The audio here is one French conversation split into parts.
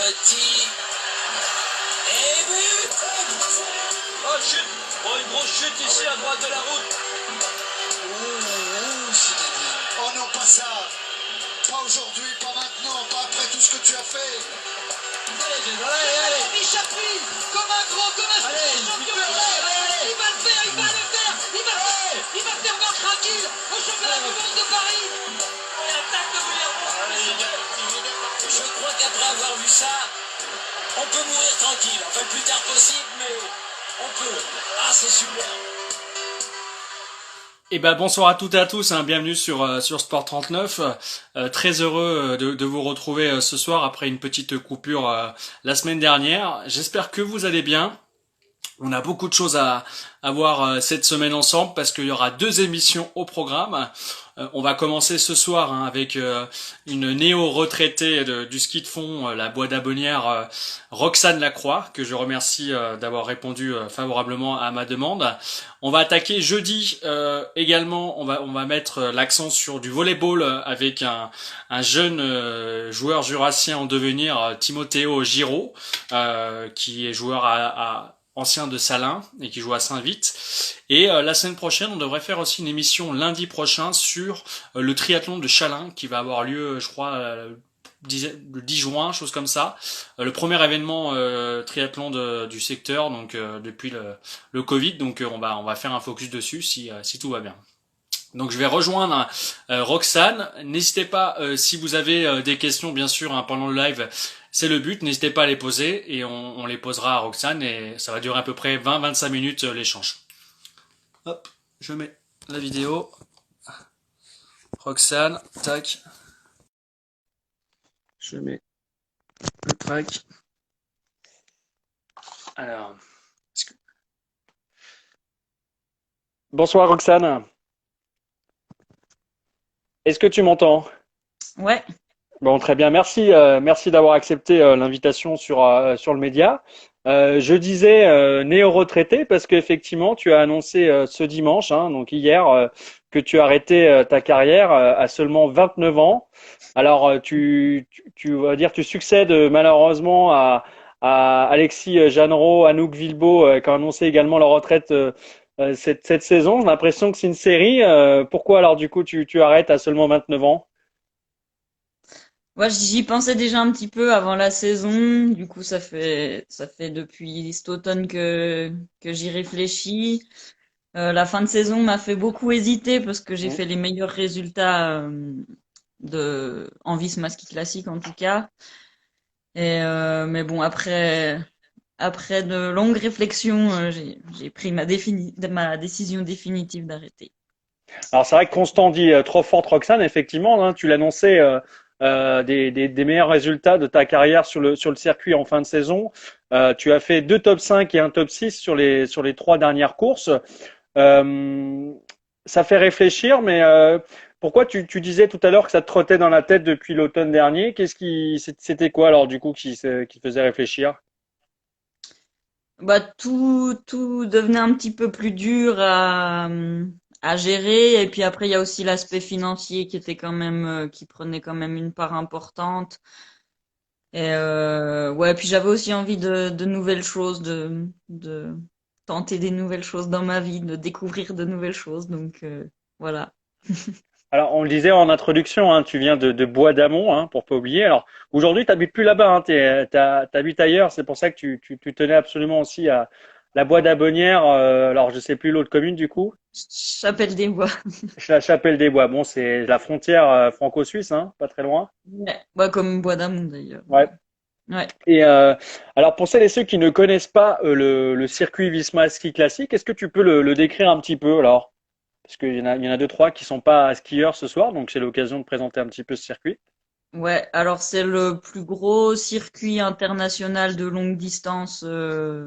petit. Et but. Oh, chute. Oh, une grosse chute ici à droite de la route. Zinedine. Oh non, pas ça. Pas aujourd'hui, pas maintenant, pas après tout ce que tu as fait. Allez. Rémi Chapuis, comme un grand, comme un Allez, champion allez, mondial. allez. Il va le faire, il va le faire. Il va faire marche tranquille au championnat du monde de Paris. Et attaque de Je crois qu'après avoir vu ça, on peut mourir tranquille. Enfin, le plus tard possible, mais on peut. Ah, c'est super. Eh ben bonsoir à toutes et à tous, hein, bienvenue sur Sport 39. Très heureux de vous retrouver ce soir après une petite coupure la semaine dernière. J'espère que vous allez bien. On a beaucoup de choses à voir cette semaine ensemble parce qu'il y aura deux émissions au programme. On va commencer ce soir avec une néo-retraitée du ski de fond, la Bois d'Abonnière, Roxane Lacroix, que je remercie d'avoir répondu favorablement à ma demande. On va attaquer jeudi également, on va mettre l'accent sur du volleyball avec un jeune joueur jurassien en devenir, Timothéo Giraud, qui est joueur ancien de Salins et qui joue à Saint-Vite. Et la semaine prochaine, on devrait faire aussi une émission lundi prochain sur le triathlon de Chalain qui va avoir lieu, je crois, le 10 juin, chose comme ça. Le premier événement triathlon du secteur, donc depuis le Covid. Donc on va faire un focus dessus si tout va bien. Donc je vais rejoindre Roxane. N'hésitez pas, si vous avez des questions, bien sûr, hein, pendant le live, c'est le but. N'hésitez pas à les poser et on les posera à Roxane et ça va durer à peu près 20-25 minutes l'échange. Hop, je mets la vidéo. Roxane, tac. Je mets le track. Alors, bonsoir Roxane. Est-ce que tu m'entends? Ouais, Bon, très bien. Merci, merci d'avoir accepté l'invitation sur le média. Je disais néo-retraité parce qu'effectivement, tu as annoncé ce dimanche, hein, donc hier, que tu arrêtais ta carrière à seulement 29 ans. Alors, tu vas dire, tu succèdes malheureusement à Alexis Jeannerat, Anouk Vilbo, qui ont annoncé également leur retraite cette saison. J'ai l'impression que c'est une série. Pourquoi alors du coup tu arrêtes à seulement 29 ans? moi j'y pensais déjà un petit peu avant la saison. Du coup, ça fait depuis cet automne que j'y réfléchis. La fin de saison m'a fait beaucoup hésiter parce que j'ai fait les meilleurs résultats en Visma Ski classique en tout cas. Mais bon, après de longues réflexions, j'ai pris ma décision définitive d'arrêter. Alors c'est vrai que Constant dit trop forte Roxane, effectivement, hein, tu l'annonçais des meilleurs résultats de ta carrière sur le circuit en fin de saison. Tu as fait deux top 5 et un top 6 sur les trois dernières courses. Euh, Ça fait réfléchir, mais pourquoi tu disais tout à l'heure que ça te trottait dans la tête depuis l'automne dernier? C'était quoi alors du coup qui te faisait réfléchir? Bah tout devenait un petit peu plus dur à gérer et puis après il y a aussi l'aspect financier qui était quand même qui prenait quand même une part importante et ouais puis j'avais aussi envie de nouvelles choses de tenter des nouvelles choses dans ma vie de découvrir de nouvelles choses donc voilà. Alors, on le disait en introduction, hein, tu viens de Bois d'Amont, hein, pour pas oublier. Alors, aujourd'hui, tu n'habites plus là-bas, hein, t'habites ailleurs. C'est pour ça que tu tenais absolument aussi à la Bois d'Abonnière. Alors, je sais plus l'autre commune du coup. Chapelle des Bois. La Chapelle des Bois. Bon, c'est la frontière franco-suisse, hein, pas très loin. Ouais, bah comme Bois d'Amont d'ailleurs. Ouais. Ouais. Et alors, pour celles et ceux qui ne connaissent pas le circuit Visma Ski Classique, est-ce que tu peux le décrire un petit peu alors? Parce qu'il y en a deux, trois qui sont pas skieurs ce soir, donc c'est l'occasion de présenter un petit peu ce circuit. Ouais, alors c'est le plus gros circuit international de longue distance ouais,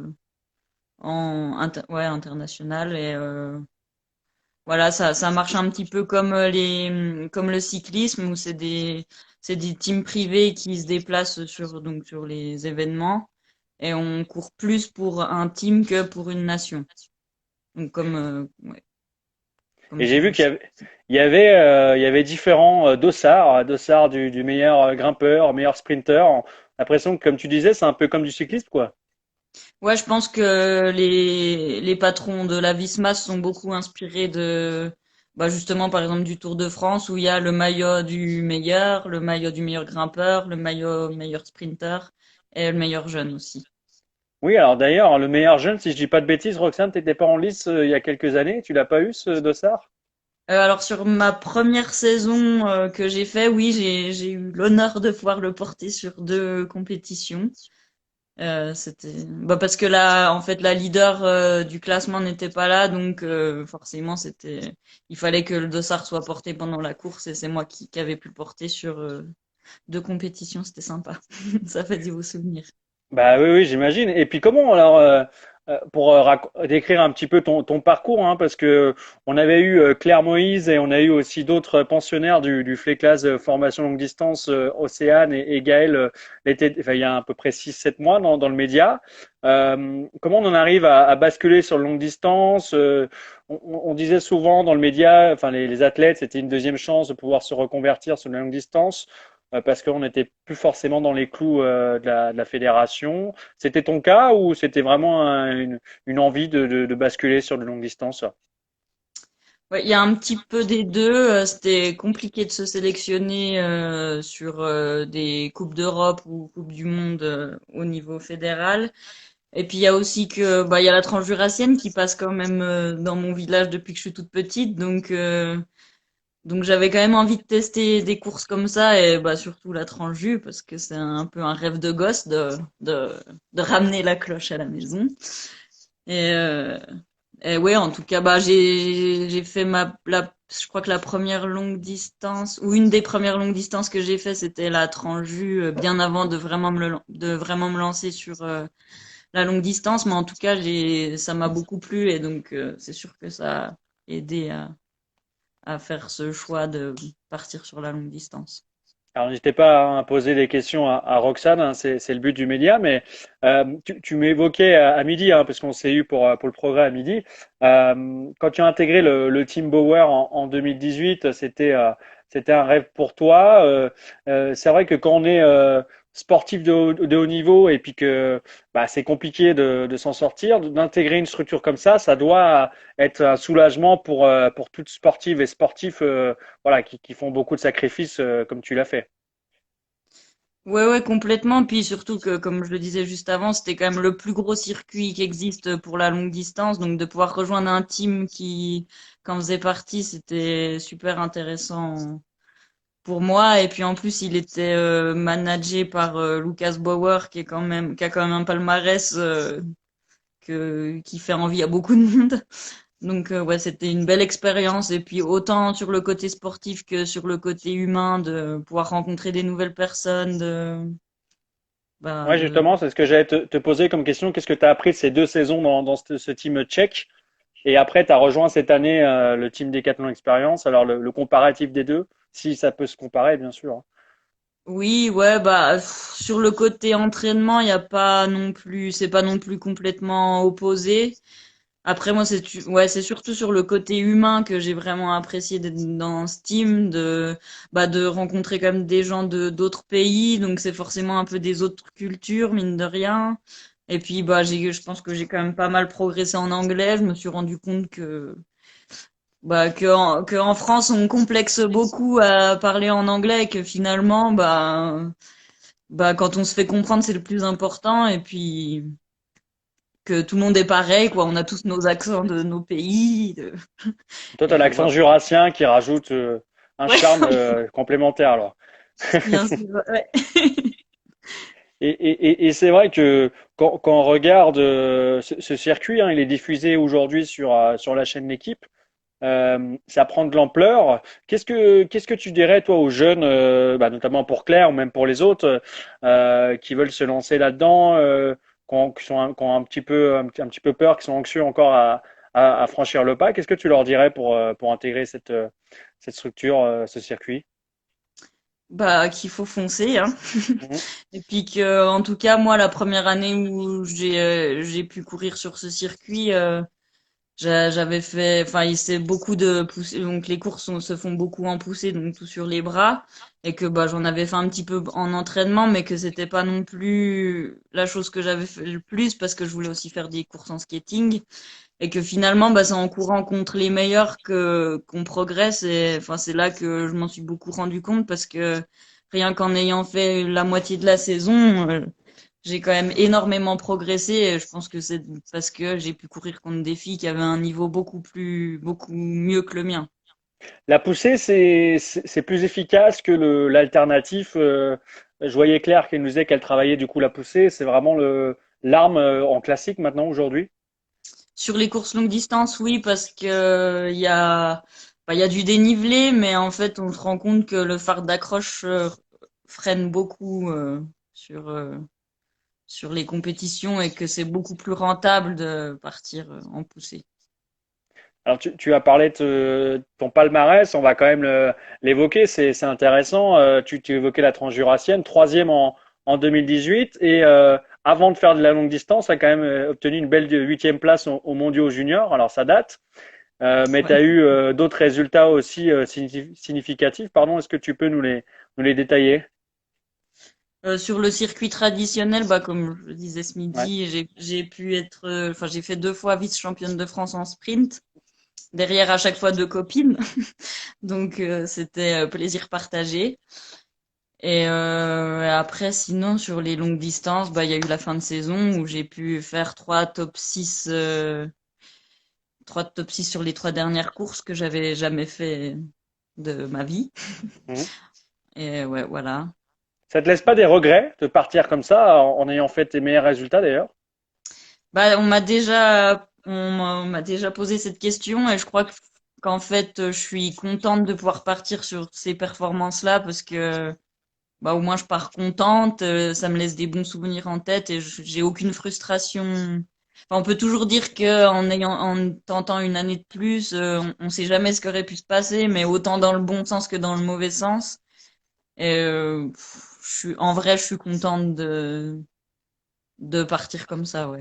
international et voilà ça marche un petit peu comme comme le cyclisme où c'est des teams privés qui se déplacent sur les événements et on court plus pour un team que pour une nation. Donc comme ouais. comme Et tu j'ai vu dis. il y avait différents dossards, dossard du meilleur grimpeur, meilleur sprinter. On a l'impression que, comme tu disais, c'est un peu comme du cyclisme, quoi. Ouais, je pense que les patrons de la Visma se sont beaucoup inspirés de, bah justement, par exemple, du Tour de France où il y a le maillot du meilleur, le maillot du meilleur grimpeur, le maillot meilleur sprinter et le meilleur jeune aussi. Oui, alors d'ailleurs, le meilleur jeune, si je dis pas de bêtises, Roxane, t'étais pas en lice il y a quelques années, tu l'as pas eu ce dossard? Alors sur ma première saison que j'ai fait, oui, j'ai eu l'honneur de pouvoir le porter sur deux compétitions. C'était bah parce que là en fait la leader du classement n'était pas là donc forcément c'était il fallait que le dossard soit porté pendant la course et c'est moi qui avait pu le porter sur deux compétitions, c'était sympa. Ça fait du beau souvenir. Bah oui, oui, j'imagine. Et puis comment alors pour décrire un petit peu ton parcours, hein, parce que on avait eu Claire Moïse et on a eu aussi d'autres pensionnaires du FLECLAS formation longue distance, Océane et Gaël enfin, il y a à peu près 6 7 mois dans le média. Comment on en arrive à basculer sur le longue distance? On disait souvent dans le média, enfin les athlètes, c'était une deuxième chance de pouvoir se reconvertir sur la longue distance parce qu'on n'était plus forcément dans les clous de la fédération. C'était ton cas ou c'était vraiment une envie de basculer sur de longue distance? Ouais, il y a un petit peu des deux. C'était compliqué de se sélectionner sur des coupes d'Europe ou coupes du monde au niveau fédéral. Et puis il y a aussi que bah il y a la Transjurassienne qui passe quand même dans mon village depuis que je suis toute petite, donc j'avais quand même envie de tester des courses comme ça et bah surtout la Transju parce que c'est un peu un rêve de gosse de de ramener la cloche à la maison. Et et ouais, en tout cas, bah j'ai fait je crois que la première longue distance ou une des premières longues distances que j'ai fait, c'était la Transju bien avant de de vraiment me lancer sur la longue distance, mais en tout cas, ça m'a beaucoup plu et donc c'est sûr que ça a aidé à faire ce choix de partir sur la longue distance. Alors, n'hésitez pas à poser des questions à Roxane, hein, c'est le but du média, mais tu m'évoquais à midi, hein, parce qu'on s'est eu pour le progrès à midi. Quand tu as intégré le Team Bauer en 2018, c'était un rêve pour toi. C'est vrai que quand on est sportif de haut niveau et puis que bah, c'est compliqué de s'en sortir, d'intégrer une structure comme ça doit être un soulagement pour toutes sportives et sportifs voilà, qui font beaucoup de sacrifices comme tu l'as fait. Ouais, ouais, complètement. Puis surtout que, comme je le disais juste avant, c'était quand même le plus gros circuit qui existe pour la longue distance. Donc de pouvoir rejoindre un team qui en faisait partie, c'était super intéressant pour moi. Et puis en plus, il était managé par Lucas Bauer, qui a quand même un palmarès qui fait envie à beaucoup de monde. Donc ouais, c'était une belle expérience et puis autant sur le côté sportif que sur le côté humain de pouvoir rencontrer des nouvelles personnes, Ouais, de justement, c'est ce que j'allais te poser comme question. Qu'est-ce que tu as appris de ces 2 saisons dans ce team tchèque? Et après, tu as rejoint cette année le team Decathlon Experience. Alors, le comparatif des deux, si ça peut se comparer, bien sûr, hein. oui, ouais, bah sur le côté entraînement, il y a pas non plus, c'est pas non plus complètement opposé. Après moi ouais, c'est surtout sur le côté humain que j'ai vraiment apprécié d'être dans ce team de rencontrer quand même des gens de d'autres pays, donc c'est forcément un peu des autres cultures mine de rien. Et puis bah je pense que j'ai quand même pas mal progressé en anglais, je me suis rendu compte que que en France on complexe beaucoup à parler en anglais et que finalement quand on se fait comprendre c'est le plus important et puis que tout le monde est pareil, quoi. On a tous nos accents de nos pays. Toi, tu as Et l'accent voilà. jurassien qui rajoute un Ouais, charme complémentaire, alors. bien sûr. Ouais. Et c'est vrai que quand on regarde ce circuit, hein, il est diffusé aujourd'hui sur la chaîne L'équipe. Ça prend de l'ampleur. Qu'est-ce que tu dirais toi aux jeunes, bah, notamment pour Claire ou même pour les autres, qui veulent se lancer là-dedans, qui ont un petit peu peur, qui sont anxieux encore à franchir le pas. Qu'est-ce que tu leur dirais pour intégrer cette structure, ce circuit? Bah, qu'il faut foncer, hein. Mhm. Et puis que, en tout cas, moi, la première année où j'ai pu courir sur ce circuit, J'avais fait, enfin, il s'est beaucoup de poussées, donc les courses se font beaucoup en poussée, donc tout sur les bras, et que bah j'en avais fait un petit peu en entraînement, mais que c'était pas non plus la chose que j'avais fait le plus parce que je voulais aussi faire des courses en skating, et que finalement bah c'est en courant contre les meilleurs que qu'on progresse, et enfin c'est là que je m'en suis beaucoup rendu compte parce que rien qu'en ayant fait la moitié de la saison, j'ai quand même énormément progressé. Et je pense que c'est parce que j'ai pu courir contre des filles qui avaient un niveau beaucoup mieux que le mien. La poussée, c'est plus efficace que l'alternatif. Je voyais Claire qui nous disait qu'elle travaillait du coup la poussée. C'est vraiment l'arme en classique maintenant aujourd'hui. Sur les courses longue distance, oui, parce que il y a du dénivelé, mais en fait, on se rend compte que le phare d'accroche freine beaucoup sur sur les compétitions et que c'est beaucoup plus rentable de partir en poussée. Alors tu as parlé de ton palmarès, on va quand même l'évoquer, c'est intéressant. Tu évoquais la transjurassienne, troisième en 2018 et avant de faire de la longue distance, tu as quand même obtenu une belle huitième place aux mondiaux juniors. Alors ça date, mais tu Ouais. as eu d'autres résultats aussi significatifs. Pardon, est-ce que tu peux nous les détailler? Sur le circuit traditionnel, bah comme je le disais ce Ouais. midi, j'ai pu être, enfin j'ai fait 2 fois vice-championne de France en sprint. Derrière à chaque fois 2 copines, donc c'était plaisir partagé. Et après, sinon sur les longues distances, bah il y a eu la fin de saison où j'ai pu faire 3 top 6, 3 top 6 sur les 3 dernières courses que j'avais jamais fait de ma vie. Mhm. Et ouais, voilà. Ça te laisse pas des regrets de partir comme ça en ayant fait tes meilleurs résultats d'ailleurs? Bah, on m'a déjà posé cette question et je crois qu'en fait, je suis contente de pouvoir partir sur ces performances-là parce que, bah, au moins je pars contente, ça me laisse des bons souvenirs en tête et j'ai aucune frustration. Enfin, on peut toujours dire que en tentant une année de plus, on sait jamais ce qui aurait pu se passer, mais autant dans le bon sens que dans le mauvais sens. Et, en vrai, je suis contente de partir comme ça, ouais.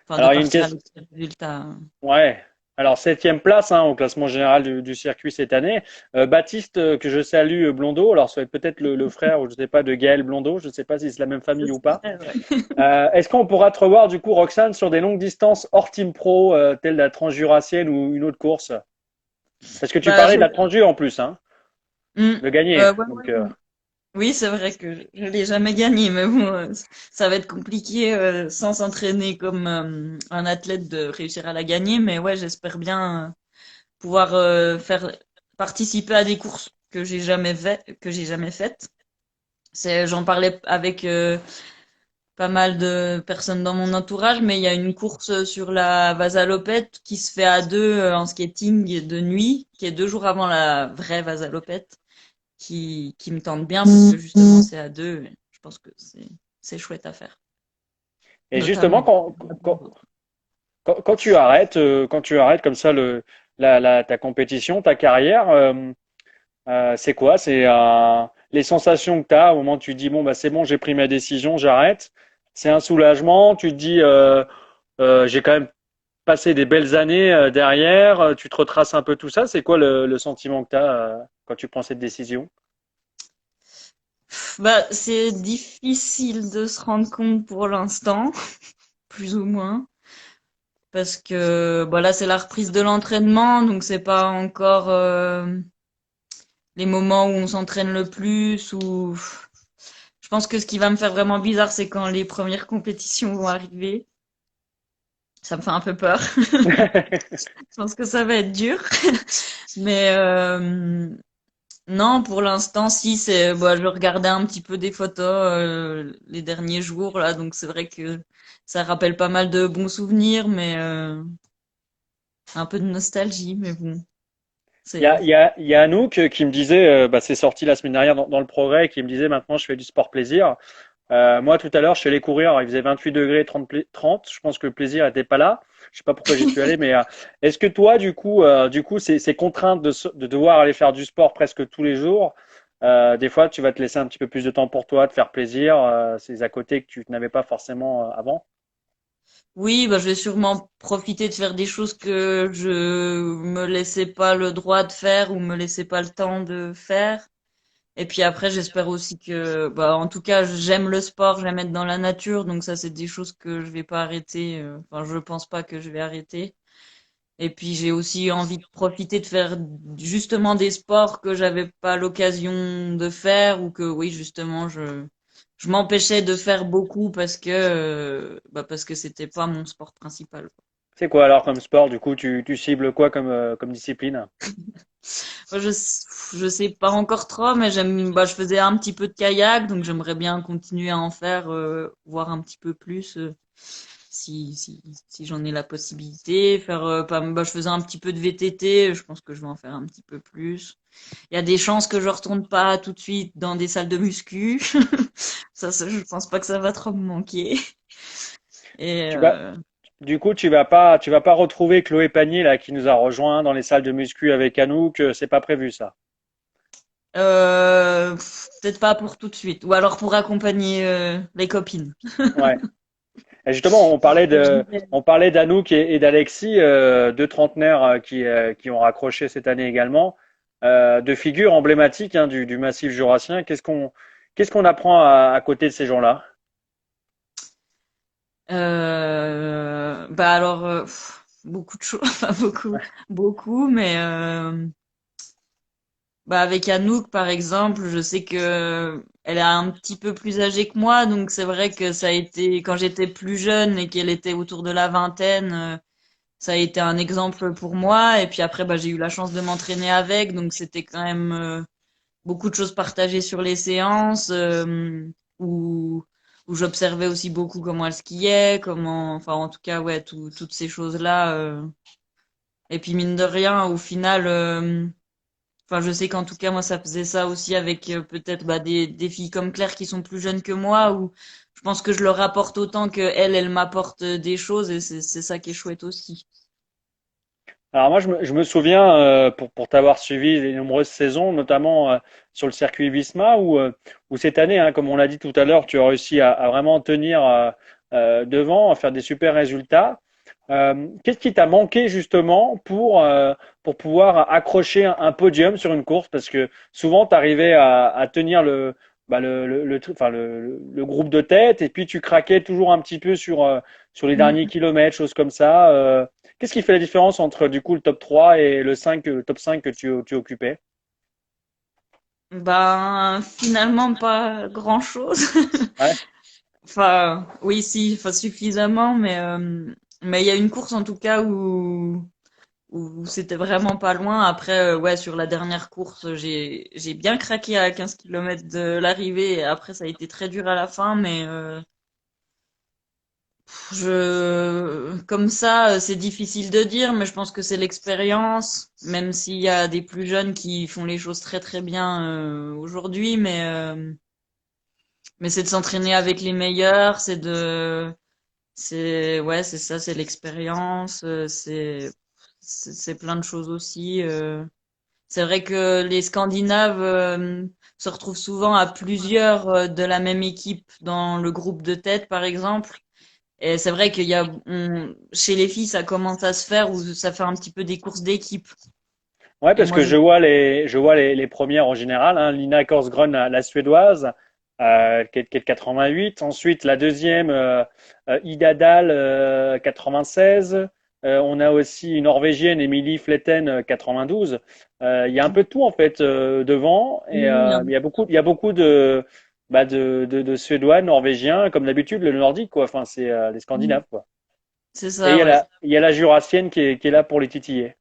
Enfin, de Alors il y a une partir question. avec ce résultat. Ouais. Alors septième place hein, au classement général du circuit cette année. Baptiste, que je salue, Blondeau. Alors ça va être peut-être le frère ou je sais pas de Gaël Blondeau. Je ne sais pas si c'est la même famille ou pas. Ouais. Est-ce qu'on pourra te revoir du coup, Roxane, sur des longues distances hors team pro, telle la transjurassienne ou une autre course? Parce que tu Bah, parlais de la transju en plus, hein, Hmm. de gagner. Ouais, Donc ouais. Oui, c'est vrai que je l'ai jamais gagné, mais bon, ça va être compliqué sans s'entraîner comme un athlète de réussir à la gagner. Mais ouais, j'espère bien pouvoir faire participer à des courses que j'ai jamais faites. J'en parlais avec pas mal de personnes dans mon entourage, mais il y a une course sur la Vasalopette qui se fait à deux en skating de nuit, qui est 2 jours avant la vraie Vasalopette, qui me tente bien parce que justement c'est à deux. Et je pense que c'est chouette à faire, et justement notamment. quand tu arrêtes comme ça ta compétition, ta carrière. C'est quoi? C'est les sensations que tu as au moment où tu te dis bon bah c'est bon, j'ai pris ma décision, j'arrête. C'est un soulagement. Tu te dis j'ai quand même passé des belles années derrière. Tu te retraces un peu tout ça. C'est quoi le sentiment que tu as quand tu prends cette décision? Bah, c'est difficile de se rendre compte pour l'instant, plus ou moins, parce que bah là c'est la reprise de l'entraînement, donc c'est pas encore les moments où on s'entraîne le plus ou je pense que ce qui va me faire vraiment bizarre, c'est quand les premières compétitions vont arriver. Ça me fait un peu peur. Je pense que ça va être dur. Mais non, pour l'instant, si, bah, je regardais un petit peu des photos les derniers jours, là, donc c'est vrai que ça rappelle pas mal de bons souvenirs, mais un peu de nostalgie, mais bon, c'est... Il y a Anouk qui me disait, bah, c'est sorti la semaine dernière dans le Progrès, qui me disait maintenant je fais du sport plaisir. Moi, tout à l'heure, je suis allé courir. Il faisait 28 degrés, 30. Je pense que le plaisir n'était pas là. Je sais pas pourquoi j'y suis allé, mais est-ce que toi, du coup, ces contraintes de devoir aller faire du sport presque tous les jours, des fois, tu vas te laisser un petit peu plus de temps pour toi, te faire plaisir, ces à côté que tu n'avais pas forcément avant? Oui, bah, je vais sûrement profiter de faire des choses que je me laissais pas le droit de faire ou me laissais pas le temps de faire. Et puis après, j'espère aussi que, bah, en tout cas, j'aime le sport, j'aime être dans la nature, donc ça, c'est des choses que je vais pas arrêter. Enfin, je pense pas que je vais arrêter. Et puis j'ai aussi envie de profiter de faire justement des sports que j'avais pas l'occasion de faire ou que oui justement je m'empêchais de faire beaucoup parce que c'était pas mon sport principal. C'est quoi alors comme sport? Du coup, tu cibles quoi comme discipline? Moi, je sais pas encore trop, mais je faisais un petit peu de kayak, donc j'aimerais bien continuer à en faire, voir un petit peu plus. Si j'en ai la possibilité, je faisais un petit peu de VTT, je pense que je vais en faire un petit peu plus. Il y a des chances que je retourne pas tout de suite dans des salles de muscu. Je pense pas que ça va trop me manquer. Et Tu vas, du coup, tu vas pas retrouver Chloé Panier là qui nous a rejoint dans les salles de muscu avec Anouk. C'est pas prévu ça. peut-être pas pour tout de suite, ou alors pour accompagner les copines. Ouais. Et justement, on parlait d'Anouk et d'Alexis, deux trentenaires qui ont raccroché cette année également, deux figures emblématiques hein, du massif jurassien. Qu'est-ce qu'on apprend à côté de ces gens-là? Bah alors, beaucoup de choses, enfin beaucoup, mais bah avec Anouk par exemple, je sais que elle est un petit peu plus âgée que moi, donc c'est vrai que ça a été quand j'étais plus jeune et qu'elle était autour de la vingtaine, ça a été un exemple pour moi. Et puis après, bah j'ai eu la chance de m'entraîner avec, donc c'était quand même beaucoup de choses partagées sur les séances, où où j'observais aussi beaucoup comment elle skiait, enfin en tout cas ouais, toutes ces choses-là. Et puis mine de rien, au final. Enfin, je sais qu'en tout cas, moi, ça faisait ça aussi avec peut-être bah, des filles comme Claire qui sont plus jeunes que moi, où je pense que je leur apporte autant que elle m'apporte des choses, et c'est ça qui est chouette aussi. Alors moi, je me souviens, pour t'avoir suivi les nombreuses saisons, notamment sur le circuit Visma, où cette année, hein, comme on l'a dit tout à l'heure, tu as réussi à vraiment tenir devant, à faire des super résultats. Qu'est-ce qui t'a manqué justement pour pouvoir accrocher un podium sur une course? Parce que souvent, tu arrivais à tenir enfin, le groupe de tête et puis tu craquais toujours un petit peu sur les derniers Mm. kilomètres, choses comme ça. Qu'est-ce qui fait la différence entre du coup le top 3 et le top 5 que tu occupais? Ben, finalement, pas grand-chose. Ouais. Enfin, oui, si, enfin, suffisamment, mais il y a une course en tout cas où c'était vraiment pas loin. Après, ouais, sur la dernière course, j'ai bien craqué à 15 kilomètres de l'arrivée. Et après, ça a été très dur à la fin, mais comme ça, c'est difficile de dire, mais je pense que c'est l'expérience, même s'il y a des plus jeunes qui font les choses très très bien aujourd'hui, mais c'est de s'entraîner avec les meilleurs, ouais, c'est ça, c'est l'expérience, c'est plein de choses aussi. C'est vrai que les Scandinaves se retrouvent souvent à plusieurs de la même équipe dans le groupe de tête, par exemple. Et c'est vrai chez les filles, ça commence à se faire où ça fait un petit peu des courses d'équipe. Ouais, Et parce moi, que je vois les premières en général, hein, Lina Korsgren, la suédoise, qui est de 88. Ensuite, la deuxième, Ida Dahl, 96. On a aussi une Norvégienne, Emily Fletten, 92. Il y a un peu de tout en fait devant, et oui, il y a beaucoup de Suédois, Norvégiens, comme d'habitude le Nordique quoi. Enfin, c'est les Scandinaves quoi. c'est Et il y ça, a ouais. la Jurassienne qui est là pour les titiller.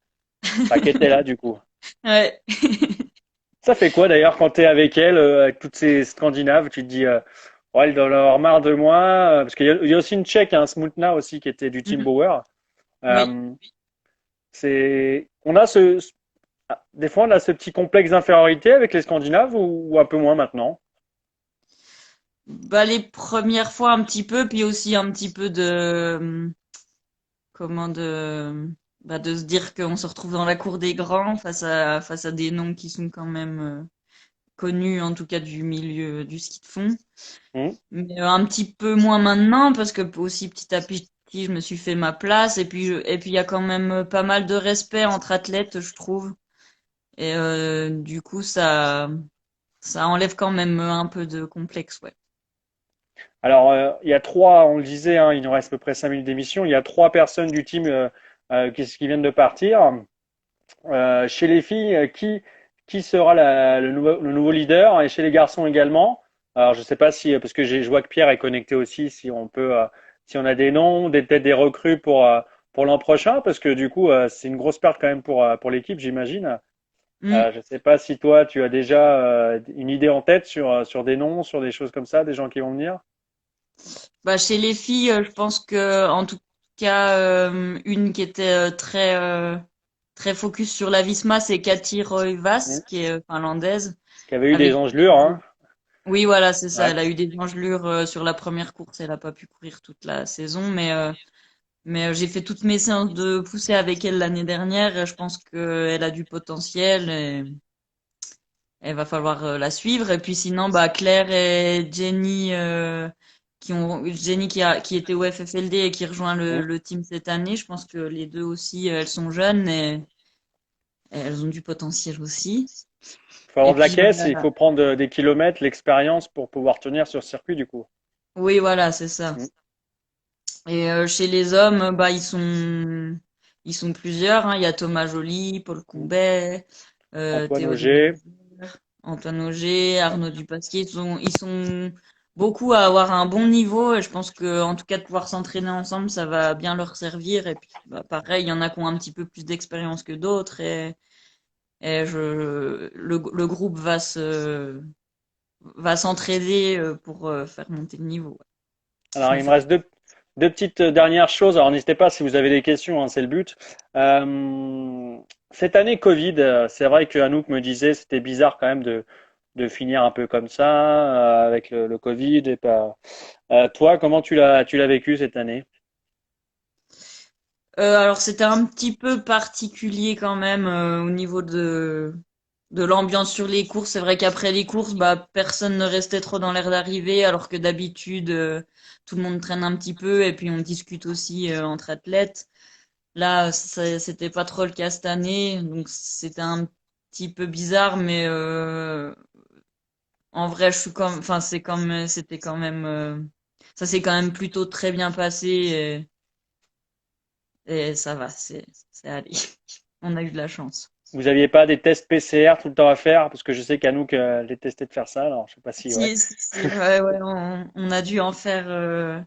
Enfin, qui était là du coup. Ouais. Ça fait quoi d'ailleurs quand t'es avec elle, avec toutes ces Scandinaves, tu te dis, ouais, elle doit en avoir marre de moi, parce qu'il y a aussi une Tchèque, hein, Smutna aussi, qui était du Team Mm. Bauer. Oui. Euh, des fois on a ce petit complexe d'infériorité avec les Scandinaves ou un peu moins maintenant. Bah, les premières fois un petit peu, puis aussi un petit peu comment de se dire qu'on se retrouve dans la cour des grands face à des noms qui sont quand même connus, en tout cas du milieu du ski de fond. Hmm. Mais un petit peu moins maintenant, parce que aussi petit partie, je me suis fait ma place. Et puis il y a quand même pas mal de respect entre athlètes, je trouve. Et du coup, ça enlève quand même un peu de complexe, ouais. Alors, il y a trois, on le disait, hein, il nous reste à peu près 5 minutes d'émission. Il y a trois personnes du team qui viennent de partir. Chez les filles, qui sera le nouveau leader et chez les garçons également. Alors, je sais pas si, parce que je vois que Pierre est connecté aussi, si on peut, si on a des noms, peut-être des recrues pour l'an prochain, parce que du coup, c'est une grosse perte quand même pour l'équipe, j'imagine. Hmm. Je sais pas si toi, tu as déjà une idée en tête sur des noms, sur des choses comme ça, des gens qui vont venir. Bah, chez les filles, je pense que, en tout cas, une qui était très focus sur la Visma, c'est Kati Hmm. Roivas, qui est finlandaise. Qui avait eu des Avec engelures, hein. Oui, voilà, c'est ça. Ouais. Elle a eu des engelures sur la première course. Elle a pas pu courir toute la saison, mais j'ai fait toutes mes séances de poussée avec elle l'année dernière. Et je pense qu'elle a du potentiel et il va falloir la suivre. Et puis sinon, bah Claire et Jenny, Jenny qui était au FFLD et qui rejoint Hmm. le team cette année. Je pense que les deux aussi, elles sont jeunes et elles ont du potentiel aussi. Il faut avoir Et de la puis bah, caisse et il faut prendre des kilomètres, l'expérience pour pouvoir tenir sur ce circuit du coup. oui, voilà, c'est ça. Hmm. Et chez les hommes, bah ils sont plusieurs, hein. Il y a Thomas Joly, Paul Hmm. Courbet, Antoine Théo Auger. Desmaisonneuve, Antoine Auger, Arnaud Dupasquier. Ils sont beaucoup à avoir un bon niveau et je pense que en tout cas de pouvoir s'entraîner ensemble, ça va bien leur servir. Et puis bah, pareil, il y en a qui ont un petit peu plus d'expérience que d'autres et le groupe va s'entraider pour faire monter le niveau. Ouais. Alors, Me il me faire reste deux petites dernières choses. Alors, n'hésitez pas si vous avez des questions, hein, c'est le but. Euh, Cette année Covid, c'est vrai que Anouk me disait c'était bizarre quand même de finir un peu comme ça avec le Covid et pas. Toi, comment tu l'as vécu cette année? Alors c'était un petit peu particulier quand même au niveau de l'ambiance sur les courses. C'est vrai qu'après les courses, bah personne ne restait trop dans l'air d'arrivée, alors que d'habitude tout le monde traîne un petit peu et puis on discute aussi entre athlètes. Là, c'était pas trop le cas cette année, donc c'était un petit peu bizarre, mais en vrai, je suis comme, enfin c'était quand même, ça s'est quand même plutôt très bien passé et ça va, c'est allé. On a eu de la chance. Vous aviez pas des tests PCR tout le temps à faire? Parce que je sais qu'Anouk détestait de faire ça. Alors, je sais pas si, ouais. Si, si, si, ouais, ouais, on a dû en faire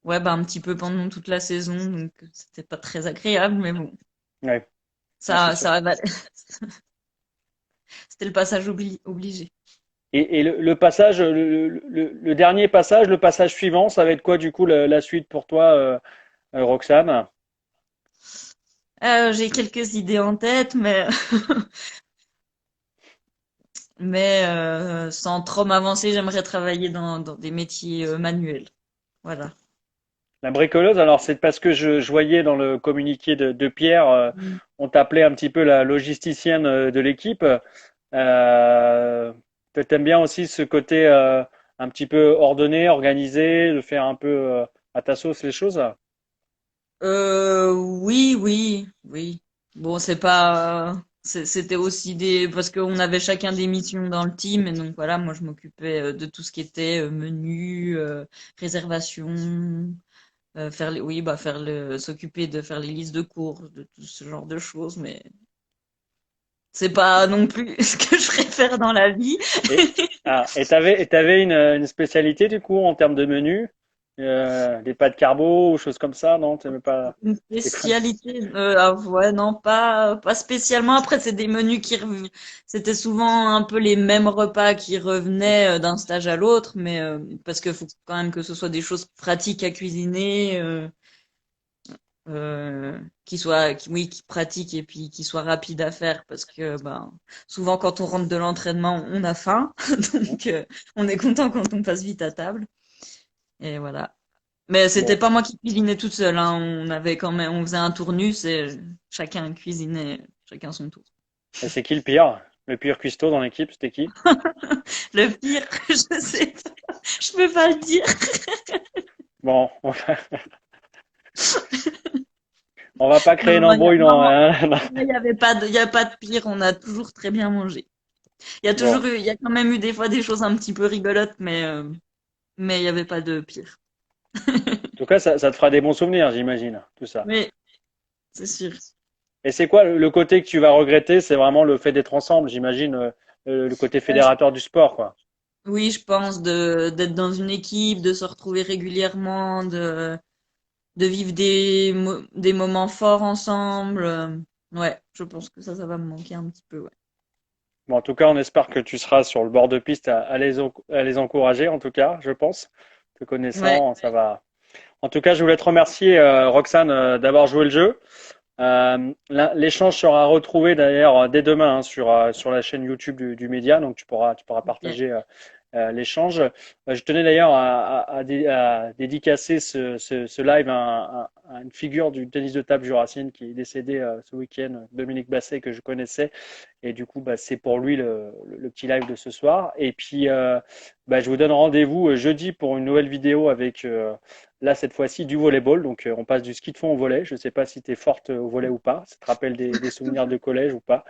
ouais, bah, un petit peu pendant toute la saison, donc c'était pas très agréable, mais bon, Ouais, ouais, c'est sûr. ça va. C'était le passage obligé. Et le passage, le dernier passage, le passage suivant, ça va être quoi du coup la suite pour toi, Roxane? J'ai quelques idées en tête, mais sans trop m'avancer, j'aimerais travailler dans des métiers manuels. Voilà. La bricoleuse, alors c'est parce que je voyais dans le communiqué de Pierre, Mm. on t'appelait un petit peu la logisticienne de l'équipe. T'aimes bien aussi ce côté un petit peu ordonné, organisé, de faire un peu à ta sauce les choses? Oui, oui, oui. Bon, c'était aussi parce qu'on avait chacun des missions dans le team, et donc voilà, moi je m'occupais de tout ce qui était menu, réservation, oui, bah s'occuper de faire les listes de cours, de tout ce genre de choses, mais c'est pas non plus ce que je préfère dans la vie. Et t'avais une spécialité du coup en termes de menu, des pâtes carbo ou choses comme ça, non? T'aimais pas? Une C'est quoi? spécialité, ah ouais, non, pas spécialement. Après, c'est des menus c'était souvent un peu les mêmes repas qui revenaient d'un stage à l'autre, mais parce que faut quand même que ce soit des choses pratiques à cuisiner, oui, qui pratiques et puis qui soient rapides à faire, parce que ben souvent quand on rentre de l'entraînement, on a faim, donc on est content quand on passe vite à table. Et voilà. Mais c'était Bon, pas moi qui cuisinais toute seule, hein. On faisait un tournus et chacun cuisinait, chacun son tour. et c'est qui le pire? Le pire cuistot dans l'équipe, c'était qui? Le pire, je sais pas, je peux pas le dire. Bon, va pas créer Non, d'embrouille il y a pas de pire. On a toujours très bien mangé. Bon, Il y a quand même eu des fois des choses un petit peu rigolotes, mais il y avait pas de pire. en tout cas, ça te fera des bons souvenirs, j'imagine, tout ça. Mais c'est sûr. Et c'est quoi le côté que tu vas regretter? C'est vraiment le fait d'être ensemble, j'imagine, le côté Euh, je- fédérateur du sport, quoi. Oui, je pense d'être dans une équipe, de se retrouver régulièrement, de vivre des moments forts ensemble. Ouais, je pense que ça va me manquer un petit peu, ouais. Bon, en tout cas, on espère que tu seras sur le bord de piste à les encourager, en tout cas, je pense. Te Ouais, connaissant, ça va. En tout cas, je voulais te remercier, Roxane, d'avoir joué le jeu. L'échange sera retrouvé d'ailleurs dès demain hein, sur la chaîne YouTube du média, donc tu pourras ok. partager l'échange. Je tenais d'ailleurs à dédicacer ce live à une figure du tennis de table jurassien qui est décédé ce week-end, Dominique Basset, que je connaissais. Et du coup, bah, c'est pour lui le petit live de ce soir. Et puis, bah, je vous donne rendez-vous jeudi pour une nouvelle vidéo avec, là, cette fois-ci, du volleyball. Donc, on passe du ski de fond au volley. Je ne sais pas si tu es forte au volley ou pas. Ça te rappelle des souvenirs de collège ou pas?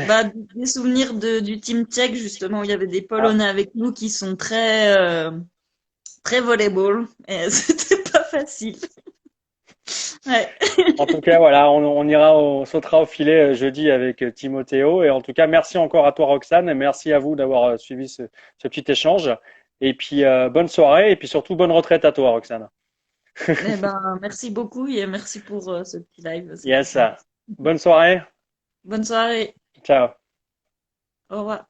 Bah, des souvenirs du team tchèque, justement, où il y avait des Ah, Polonais avec nous qui sont très volleyball. Et c'était pas facile. Ouais. en tout cas, voilà, on sautera au filet jeudi avec Timothéo. Et en tout cas, merci encore à toi, Roxane, et merci à vous d'avoir suivi ce petit échange. Et puis, bonne soirée, et puis surtout, bonne retraite à toi, Roxane. Eh ben, merci beaucoup et merci pour ce petit live. C'était Yes. sympa. Bonne soirée. Bonne soirée. Ciao. Au revoir.